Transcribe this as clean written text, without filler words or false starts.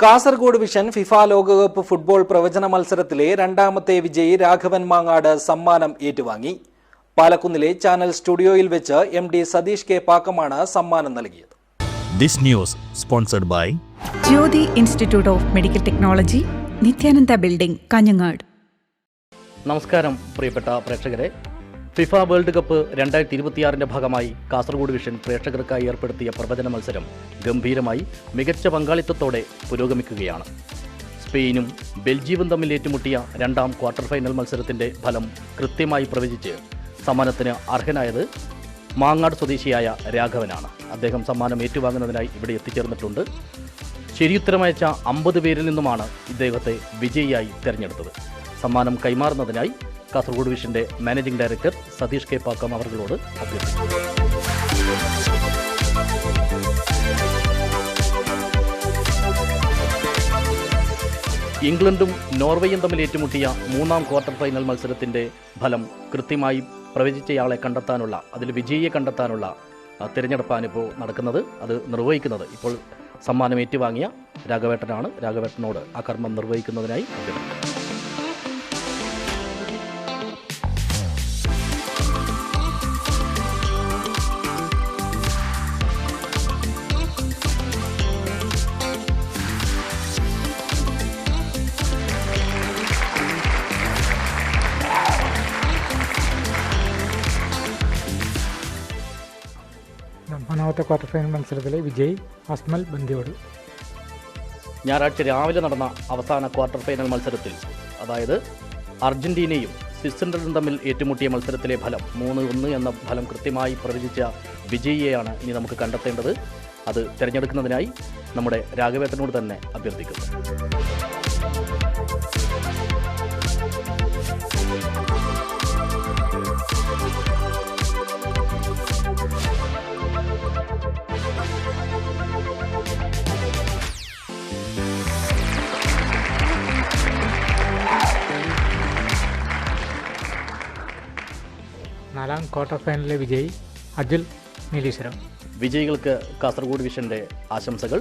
Kasaragod vision FIFA ലോകകപ്പ് football പ്രവചന മത്സരത്തിലെ രണ്ടാമത്തെ വിജയി രാഘവൻ മാങ്ങാട് സമ്മാനം ഏറ്റുവാങ്ങി. പാലക്കുന്നിലെ ചാനൽ സ്റ്റുഡിയോയിൽ വെച്ച് MD സതീഷ് കെ പാക്കമാണ് സമ്മാനം നൽകിയത്. This news sponsored by Jyothi institute of medical technology, Nityananda building, Kanhangad. നമസ്കാരം പ്രിയപ്പെട്ട പ്രേക്ഷകരെ. ഫിഫ വേൾഡ് കപ്പ് 2026 ഭാഗമായി കാസർഗോഡ് വിഷൻ പ്രേക്ഷകർക്കായി ഏർപ്പെടുത്തിയ പ്രവചന മത്സരം ഗംഭീരമായി മികച്ച പങ്കാളിത്തത്തോടെ പുരോഗമിക്കുകയാണ്. സ്പെയിനും ബെൽജിയവും തമ്മിൽ ഏറ്റുമുട്ടിയ രണ്ടാം ക്വാർട്ടർ ഫൈനൽ മത്സരത്തിൻ്റെ ഫലം കൃത്യമായി പ്രവചിച്ച് സമ്മാനത്തിന് അർഹനായത് മാങ്ങാട് സ്വദേശിയായ രാഘവനാണ്. അദ്ദേഹം സമ്മാനം ഏറ്റുവാങ്ങുന്നതിനായി ഇവിടെ എത്തിച്ചേർന്നിട്ടുണ്ട്. ശരിയുത്തരമയച്ച 50 പേരിൽ നിന്നുമാണ് ഇദ്ദേഹത്തെ വിജയിയായി തിരഞ്ഞെടുത്തത്. സമ്മാനം കൈമാറുന്നതിനായി കാസർഗോഡ് വിഷൻ്റെ managing director Satheesh K Pakkam അവர்களോട് അഭ്യർത്ഥിച്ചു. ഇംഗ്ലണ്ടും നോർവേയും തമ്മിൽ ഏറ്റുമുട്ടിയ മൂന്നാം ക്വാർട്ടർ ഫൈനൽ മത്സരത്തിൻ്റെ ഫലം കൃത്യമായി പ്രവചിച്ചയാളെ കണ്ടെത്താനുള്ള, അതിൽ വിജയിയെ കണ്ടെത്താനുള്ള തിരഞ്ഞെടുപ്പാണ് ഇപ്പോൾ നടക്കുന്നത്. അത് നിർവഹിക്കുന്നത് ഇപ്പോൾ സമ്മാനം ഏറ്റുവാങ്ങിയ രാഘവേട്ടനാണ്. രാഘവേട്ടനോട് ആ കർമ്മം നിർവഹിക്കുന്നതിനായി അഭ്യർത്ഥിച്ചു. മൂന്നാമത്തെ ക്വാർട്ടർ ഫൈനൽ മത്സരത്തിലെ വിജയ് അസ്മൽ ബന്ദിയോട്. ഞായറാഴ്ച രാവിലെ നടന്ന അവസാന ക്വാർട്ടർ ഫൈനൽ മത്സരത്തിൽ, അതായത് അർജന്റീനയും സ്വിറ്റ്സർലൻഡും തമ്മിൽ ഏറ്റുമുട്ടിയ മത്സരത്തിലെ ഫലം 3-1 എന്ന ഫലം കൃത്യമായി പ്രവചിച്ച വിജയിയെയാണ് ഇനി നമുക്ക് കണ്ടെത്തേണ്ടത്. അത് തിരഞ്ഞെടുക്കുന്നതിനായി നമ്മുടെ രാഘവേട്ടനോട് തന്നെ അഭ്യർത്ഥിക്കുന്നു. നാലാം ക്വാർട്ടർ ഫൈനലിലെ വിജയ് അജുൽ നീലീശ്വരം. വിജയികൾക്ക് കാസർഗോഡ് വിഷൻ്റെ ആശംസകൾ.